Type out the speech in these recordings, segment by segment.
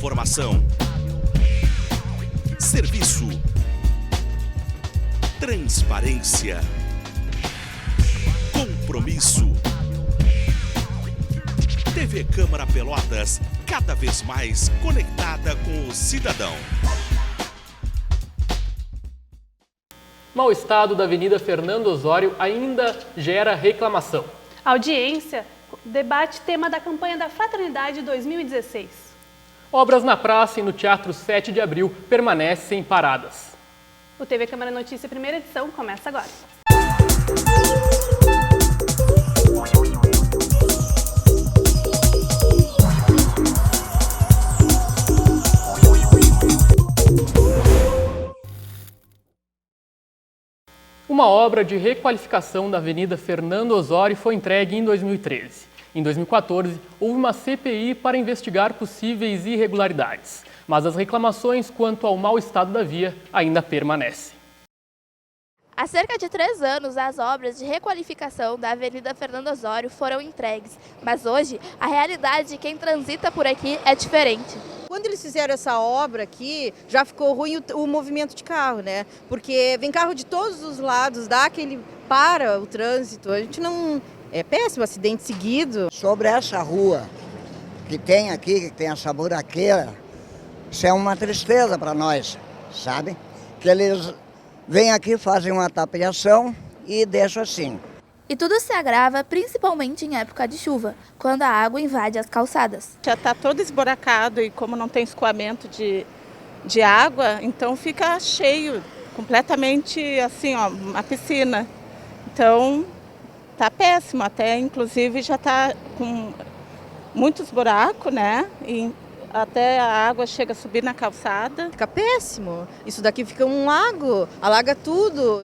Informação, serviço, transparência, compromisso. TV Câmara Pelotas, cada vez mais conectada com o cidadão. Mau estado da Avenida Fernando Osório ainda gera reclamação. A audiência debate tema da campanha da Fraternidade 2016. Obras na praça e no Teatro 7 de Abril permanecem paradas. O TV Câmara Notícia, primeira edição, começa agora. Uma obra de requalificação da Avenida Fernando Osório foi entregue em 2013. Em 2014, houve uma CPI para investigar possíveis irregularidades, mas as reclamações quanto ao mau estado da via ainda permanecem. Há cerca de 3 anos, as obras de requalificação da Avenida Fernando Osório foram entregues, mas hoje a realidade de quem transita por aqui é diferente. Quando eles fizeram essa obra aqui, já ficou ruim o movimento de carro, né? Porque vem carro de todos os lados, dá aquele para o trânsito, a gente não... É péssimo, acidente seguido. Sobre essa rua que tem aqui, que tem essa buraqueira, isso é uma tristeza para nós, sabe? Que eles vêm aqui, fazem uma tapeação e deixam assim. E tudo se agrava principalmente em época de chuva, quando a água invade as calçadas. Já está todo esburacado e como não tem escoamento de água, então fica cheio, completamente assim, ó, uma piscina. Então tá péssimo, até inclusive já está com muitos buracos, né? E até a água chega a subir na calçada. Fica péssimo, isso daqui fica um lago, alaga tudo.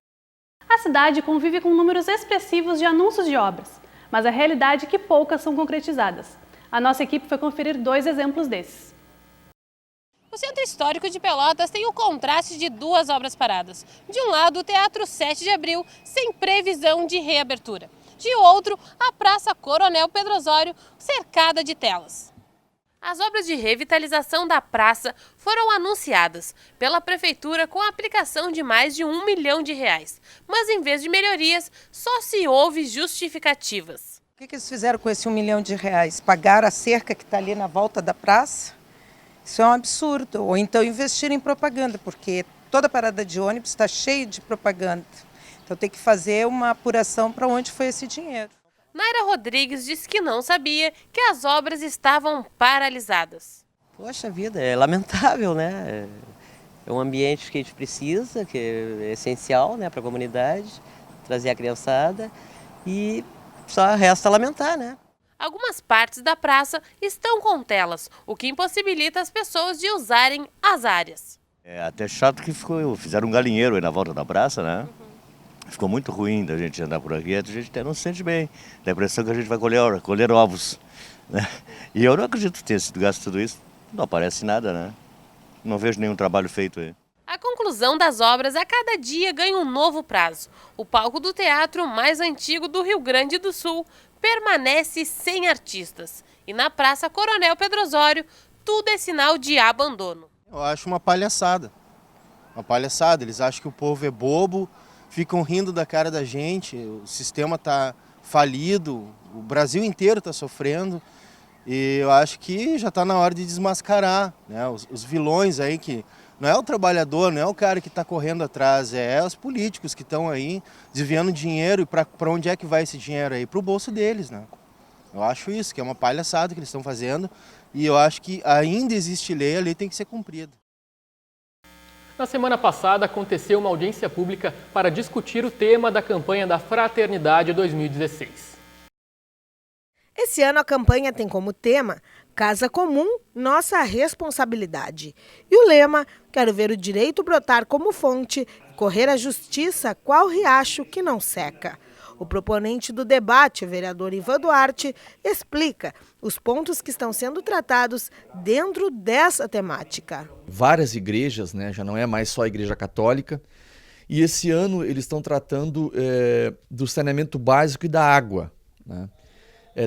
A cidade convive com números expressivos de anúncios de obras, mas a realidade é que poucas são concretizadas. A nossa equipe foi conferir 2 exemplos desses. O Centro Histórico de Pelotas tem o contraste de 2 obras paradas. De um lado, o Teatro 7 de Abril, sem previsão de reabertura. De outro, a Praça Coronel Pedro Osório, cercada de telas. As obras de revitalização da praça foram anunciadas pela Prefeitura com a aplicação de mais de R$1 milhão. Mas em vez de melhorias, só se houve justificativas. O que eles fizeram com esse R$1 milhão? Pagaram a cerca que está ali na volta da praça? Isso é um absurdo. Ou então investir em propaganda, porque toda parada de ônibus está cheia de propaganda. Então tem que fazer uma apuração para onde foi esse dinheiro. Naira Rodrigues disse que não sabia que as obras estavam paralisadas. Poxa vida, é lamentável, né? É um ambiente que a gente precisa, que é essencial, né, para a comunidade, trazer a criançada e só resta lamentar, né? Algumas partes da praça estão com telas, o que impossibilita as pessoas de usarem as áreas. É até chato que fizeram um galinheiro aí na volta da praça, né? Ficou muito ruim da gente andar por aqui, a gente até não se sente bem. Dá a impressão que a gente vai colher ovos, né? E eu não acredito que tenha sido gasto tudo isso. Não aparece nada, né? Não vejo nenhum trabalho feito aí. A conclusão das obras a cada dia ganha um novo prazo. O palco do teatro mais antigo do Rio Grande do Sul permanece sem artistas. E na Praça Coronel Pedro Osório, tudo é sinal de abandono. Eu acho uma palhaçada. Uma palhaçada. Eles acham que o povo é bobo, ficam rindo da cara da gente, o sistema está falido, o Brasil inteiro está sofrendo e eu acho que já está na hora de desmascarar, né, os vilões aí, que não é o trabalhador, não é o cara que está correndo atrás, é os políticos que estão aí desviando dinheiro e para onde é que vai esse dinheiro aí? Para o bolso deles, né? Eu acho isso, que é uma palhaçada que eles estão fazendo e eu acho que ainda existe lei, a lei tem que ser cumprida. Na semana passada, aconteceu uma audiência pública para discutir o tema da campanha da Fraternidade 2016. Esse ano a campanha tem como tema Casa Comum, Nossa Responsabilidade. E o lema, quero ver o direito brotar como fonte, correr a justiça qual riacho que não seca. O proponente do debate, o vereador Ivan Duarte, explica os pontos que estão sendo tratados dentro dessa temática. Várias igrejas, né, já não é mais só a Igreja Católica, e esse ano eles estão tratando do saneamento básico e da água, né?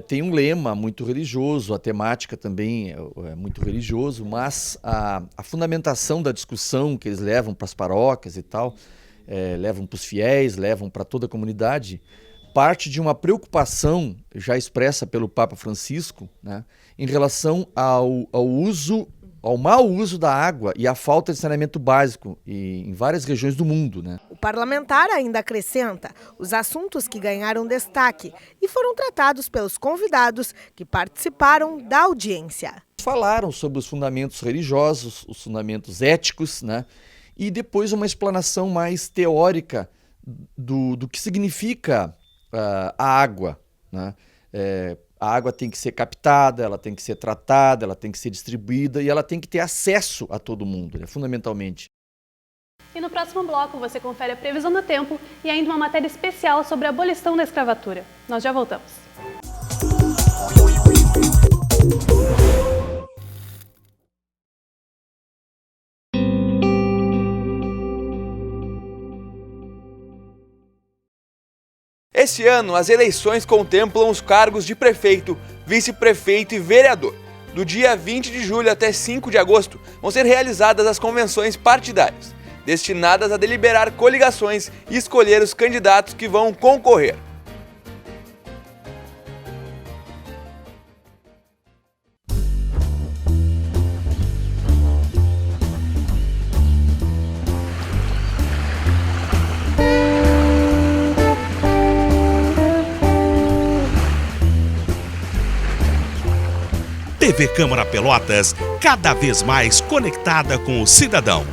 tem um lema muito religioso, a temática também é muito religioso, mas a fundamentação da discussão que eles levam para as paróquias e tal, levam para os fiéis, levam para toda a comunidade, parte de uma preocupação já expressa pelo Papa Francisco, né, em relação ao mau uso da água e à falta de saneamento básico em várias regiões do mundo, né? O parlamentar ainda acrescenta os assuntos que ganharam destaque e foram tratados pelos convidados que participaram da audiência. Falaram sobre os fundamentos religiosos, os fundamentos éticos, né? E depois uma explanação mais teórica do que significa a água, né? A água tem que ser captada, ela tem que ser tratada, ela tem que ser distribuída e ela tem que ter acesso a todo mundo, né, fundamentalmente. E no próximo bloco você confere a previsão do tempo e ainda uma matéria especial sobre a abolição da escravatura. Nós já voltamos. Esse ano, as eleições contemplam os cargos de prefeito, vice-prefeito e vereador. Do dia 20 de julho até 5 de agosto, vão ser realizadas as convenções partidárias, destinadas a deliberar coligações e escolher os candidatos que vão concorrer. TV Câmara Pelotas, cada vez mais conectada com o cidadão.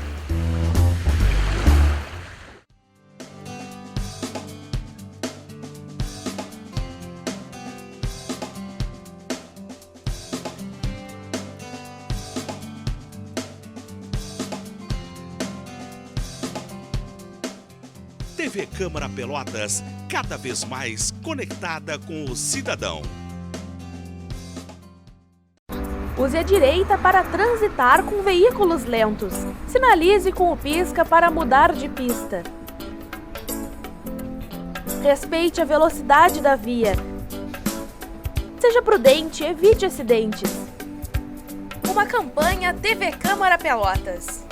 TV Câmara Pelotas, cada vez mais conectada com o cidadão. Use a direita para transitar com veículos lentos. Sinalize com o pisca para mudar de pista. Respeite a velocidade da via. Seja prudente, evite acidentes. Uma campanha TV Câmara Pelotas.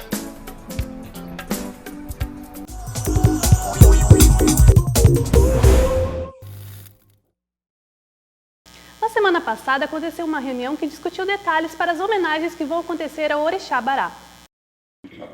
Na semana passada aconteceu uma reunião que discutiu detalhes para as homenagens que vão acontecer ao Orixá Bará.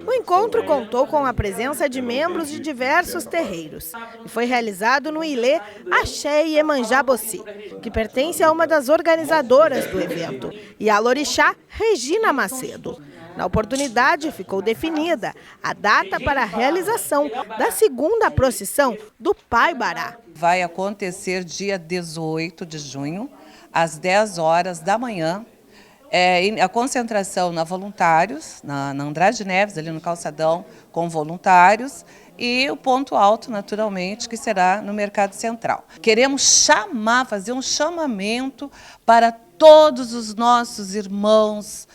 O encontro contou com a presença de membros de diversos terreiros e foi realizado no Ilê Axé Iemanjá Bossi, que pertence a uma das organizadoras do evento, e a Lorixá Regina Macedo. Na oportunidade, ficou definida a data para a realização da segunda procissão do Pai Bará. Vai acontecer dia 18 de junho, às 10 horas da manhã. A concentração na Voluntários, na Andrade Neves, ali no Calçadão, com voluntários, e o ponto alto, naturalmente, que será no Mercado Central. Queremos fazer um chamamento para todos os nossos irmãos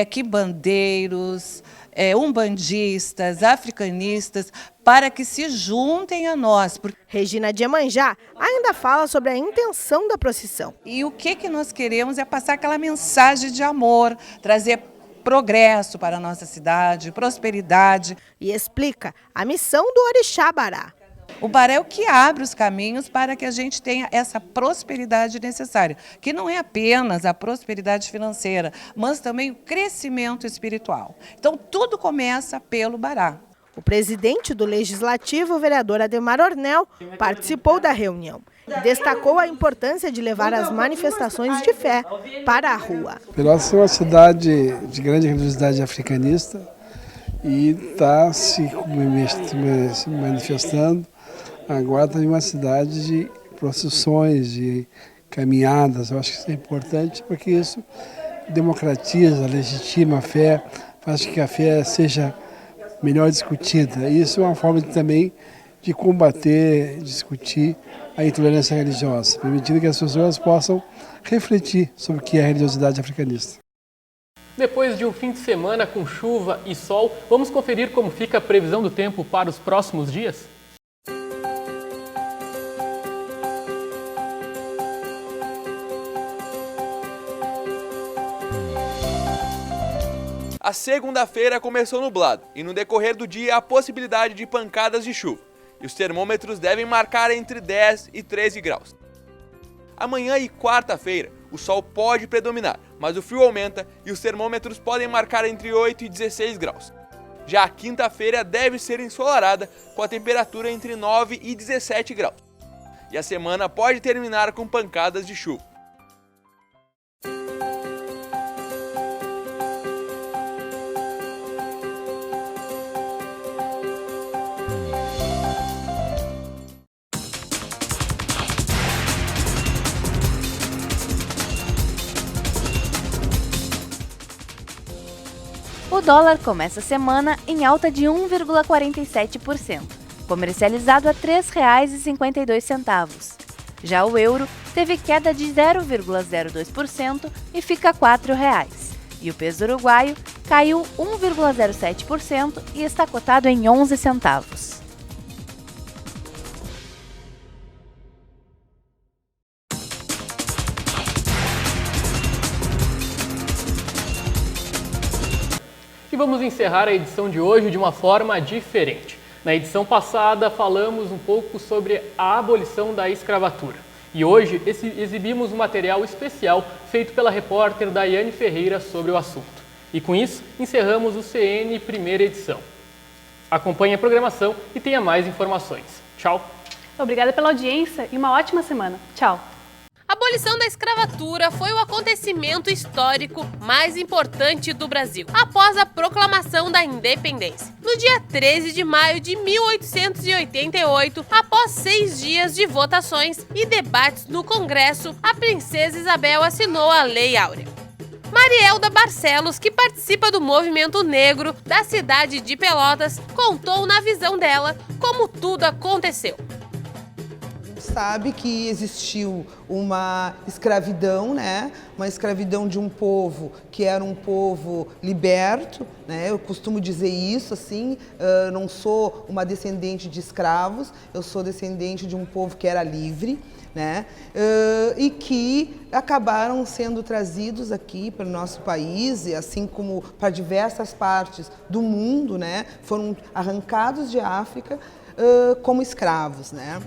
quimbandeiros, umbandistas, africanistas, para que se juntem a nós. Regina de Iemanjá ainda fala sobre a intenção da procissão. E o que nós queremos é passar aquela mensagem de amor, trazer progresso para a nossa cidade, prosperidade. E explica a missão do Orixá Bará. O Bará é o que abre os caminhos para que a gente tenha essa prosperidade necessária, que não é apenas a prosperidade financeira, mas também o crescimento espiritual. Então, tudo começa pelo Bará. O presidente do Legislativo, o vereador Ademar Ornel, participou da reunião e destacou a importância de levar as manifestações de fé para a rua. Pelotas é uma cidade de grande religiosidade africanista e está se manifestando. Agora está em uma cidade de procissões, de caminhadas. Eu acho que isso é importante porque isso democratiza, legitima a fé, faz com que a fé seja melhor discutida. Isso é uma forma também de combater, discutir a intolerância religiosa, permitindo que as pessoas possam refletir sobre o que é a religiosidade africanista. Depois de um fim de semana com chuva e sol, vamos conferir como fica a previsão do tempo para os próximos dias? A segunda-feira começou nublado e no decorrer do dia há possibilidade de pancadas de chuva. E os termômetros devem marcar entre 10 e 13 graus. Amanhã e quarta-feira, o sol pode predominar, mas o frio aumenta e os termômetros podem marcar entre 8 e 16 graus. Já a quinta-feira deve ser ensolarada, com a temperatura entre 9 e 17 graus. E a semana pode terminar com pancadas de chuva. O dólar começa a semana em alta de 1,47%, comercializado a R$ 3,52. Já o euro teve queda de 0,02% e fica a R$ 4,00. E o peso uruguaio caiu 1,07% e está cotado em 11 centavos. E vamos encerrar a edição de hoje de uma forma diferente. Na edição passada falamos um pouco sobre a abolição da escravatura. E hoje exibimos um material especial feito pela repórter Daiane Ferreira sobre o assunto. E com isso, encerramos o CN primeira edição. Acompanhe a programação e tenha mais informações. Tchau! Obrigada pela audiência e uma ótima semana. Tchau! A abolição da escravatura foi o acontecimento histórico mais importante do Brasil, após a proclamação da independência. No dia 13 de maio de 1888, após 6 dias de votações e debates no Congresso, a princesa Isabel assinou a Lei Áurea. Marielda Barcelos, que participa do movimento negro da cidade de Pelotas, contou na visão dela como tudo aconteceu. Sabe que existiu uma escravidão, né? Uma escravidão de um povo que era um povo liberto, né? Eu costumo dizer isso assim, não sou uma descendente de escravos, eu sou descendente de um povo que era livre, né? E que acabaram sendo trazidos aqui para o nosso país, e assim como para diversas partes do mundo, né? Foram arrancados de África como escravos, né?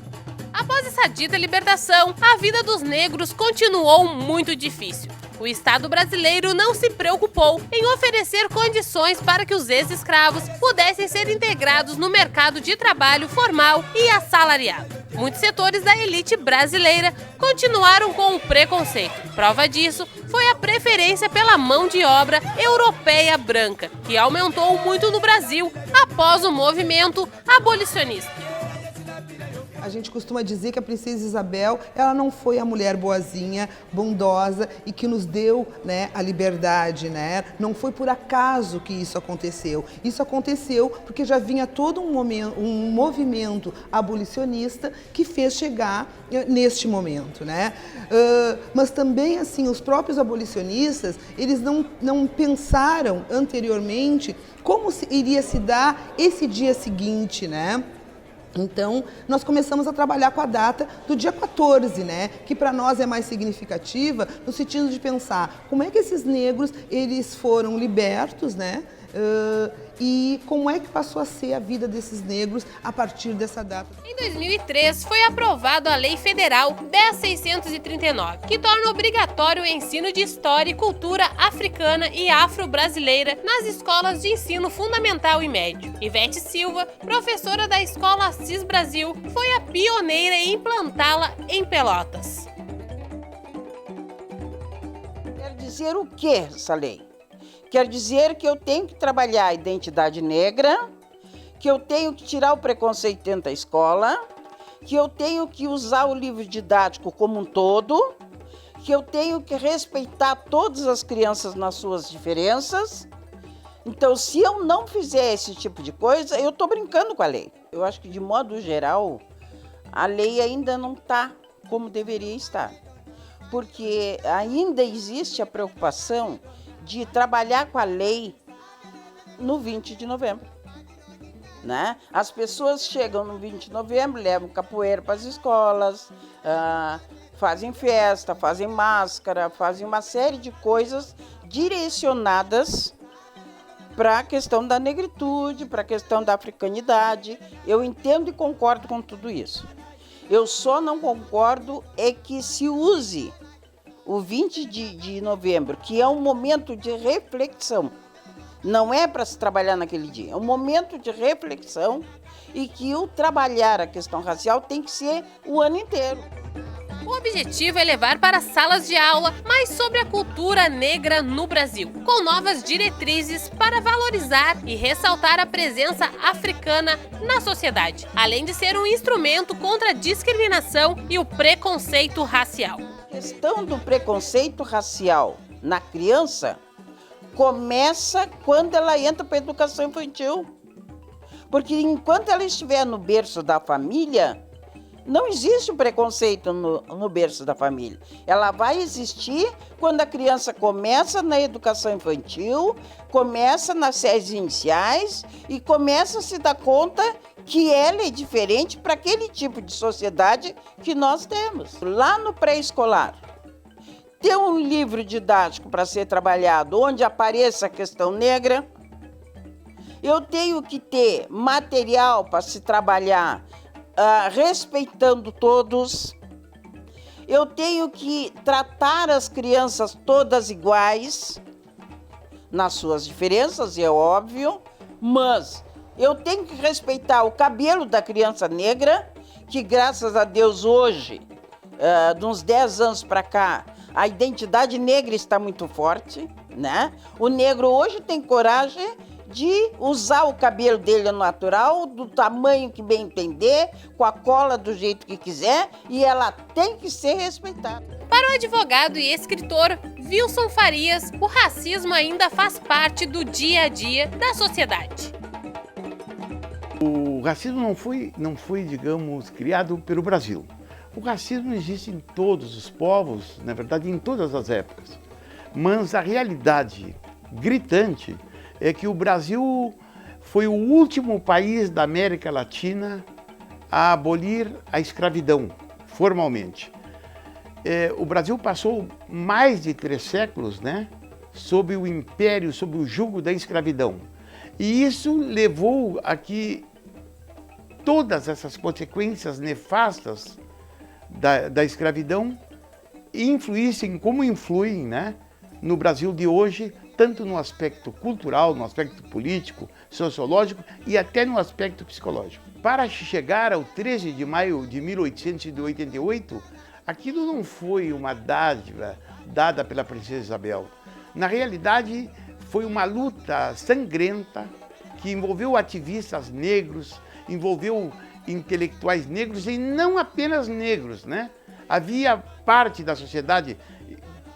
Após essa dita libertação, a vida dos negros continuou muito difícil. O Estado brasileiro não se preocupou em oferecer condições para que os ex-escravos pudessem ser integrados no mercado de trabalho formal e assalariado. Muitos setores da elite brasileira continuaram com o preconceito. Prova disso foi a preferência pela mão de obra europeia branca, que aumentou muito no Brasil após o movimento abolicionista. A gente costuma dizer que a princesa Isabel, ela não foi a mulher boazinha, bondosa e que nos deu, né, a liberdade, né? Não foi por acaso que isso aconteceu. Isso aconteceu porque já vinha todo um movimento abolicionista que fez chegar neste momento, né? Mas também, assim, os próprios abolicionistas, eles não pensaram anteriormente como iria se dar esse dia seguinte, né? Então, nós começamos a trabalhar com a data do dia 14, né? Que para nós é mais significativa no sentido de pensar como é que esses negros eles foram libertos, né? E como é que passou a ser a vida desses negros a partir dessa data. Em 2003, foi aprovada a Lei Federal 10.639, que torna obrigatório o ensino de história e cultura africana e afro-brasileira nas escolas de ensino fundamental e médio. Ivete Silva, professora da Escola Assis Brasil, foi a pioneira em implantá-la em Pelotas. Quer dizer o que essa lei? Quer dizer que eu tenho que trabalhar a identidade negra, que eu tenho que tirar o preconceito dentro da escola, que eu tenho que usar o livro didático como um todo, que eu tenho que respeitar todas as crianças nas suas diferenças. Então, se eu não fizer esse tipo de coisa, eu estou brincando com a lei. Eu acho que, de modo geral, a lei ainda não está como deveria estar, porque ainda existe a preocupação de trabalhar com a lei no 20 de novembro, né? As pessoas chegam no 20 de novembro, levam capoeira para as escolas, fazem festa, fazem máscara, fazem uma série de coisas direcionadas para a questão da negritude, para a questão da africanidade. Eu entendo e concordo com tudo isso. Eu só não concordo é que se use o 20 de novembro, que é um momento de reflexão. Não é para se trabalhar naquele dia, é um momento de reflexão e que o trabalhar a questão racial tem que ser o ano inteiro. O objetivo é levar para as salas de aula mais sobre a cultura negra no Brasil, com novas diretrizes para valorizar e ressaltar a presença africana na sociedade, além de ser um instrumento contra a discriminação e o preconceito racial. A questão do preconceito racial na criança começa quando ela entra para a educação infantil. Porque enquanto ela estiver no berço da família, não existe o preconceito no berço da família. Ela vai existir quando a criança começa na educação infantil, começa nas séries iniciais e começa a se dar conta que ela é diferente para aquele tipo de sociedade que nós temos. Lá no pré-escolar, ter um livro didático para ser trabalhado onde apareça a questão negra. Eu tenho que ter material para se trabalhar respeitando todos. Eu tenho que tratar as crianças todas iguais, nas suas diferenças, é óbvio, mas eu tenho que respeitar o cabelo da criança negra, que graças a Deus hoje, de uns 10 anos para cá, a identidade negra está muito forte, né? O negro hoje tem coragem de usar o cabelo dele natural, do tamanho que bem entender, com a cola do jeito que quiser, e ela tem que ser respeitada. Para o advogado e escritor Wilson Farias, o racismo ainda faz parte do dia a dia da sociedade. O racismo não foi, digamos, criado pelo Brasil. O racismo existe em todos os povos, na verdade, em todas as épocas. Mas a realidade gritante é que o Brasil foi o último país da América Latina a abolir a escravidão, formalmente. O Brasil passou mais de 3 séculos, né, sob o império, sob o jugo da escravidão. E isso levou a que todas essas consequências nefastas da escravidão influíssem como influem, né, no Brasil de hoje, tanto no aspecto cultural, no aspecto político, sociológico e até no aspecto psicológico. Para chegar ao 13 de maio de 1888, aquilo não foi uma dádiva dada pela princesa Isabel. Na realidade, foi uma luta sangrenta que envolveu ativistas negros, envolveu intelectuais negros e não apenas negros, né? Havia parte da sociedade,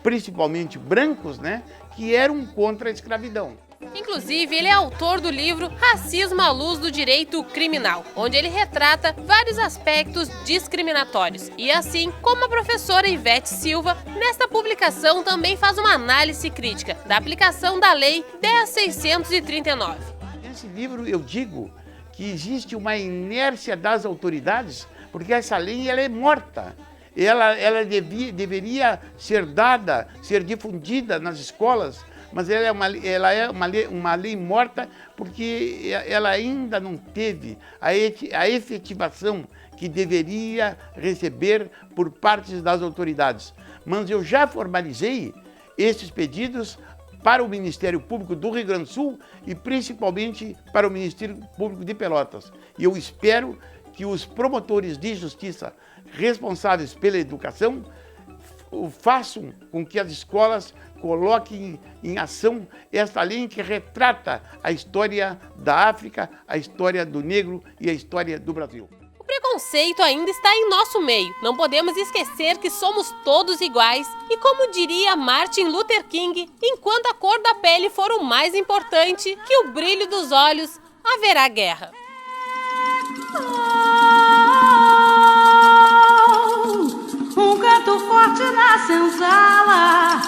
principalmente brancos, né, que eram contra a escravidão. Inclusive, ele é autor do livro Racismo à Luz do Direito Criminal, onde ele retrata vários aspectos discriminatórios. E assim como a professora Ivete Silva, nesta publicação também faz uma análise crítica da aplicação da Lei 10.639. Nesse livro eu digo que existe uma inércia das autoridades, porque essa lei ela é morta. Ela deveria ser dada, ser difundida nas escolas, mas ela é uma lei morta porque ela ainda não teve a efetivação que deveria receber por parte das autoridades. Mas eu já formalizei esses pedidos para o Ministério Público do Rio Grande do Sul e principalmente para o Ministério Público de Pelotas. E eu espero que os promotores de justiça responsáveis pela educação façam com que as escolas coloquem em ação esta lei que retrata a história da África, a história do negro e a história do Brasil. O preconceito ainda está em nosso meio. Não podemos esquecer que somos todos iguais e, como diria Martin Luther King, enquanto a cor da pele for o mais importante que o brilho dos olhos, haverá guerra. Um canto forte na senzala,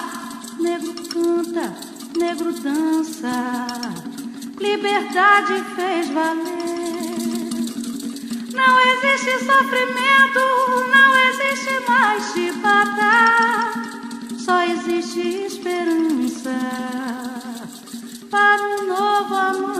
negro canta, negro dança, liberdade fez valer. Não existe sofrimento, não existe mais chibata, só existe esperança para um novo povo amante.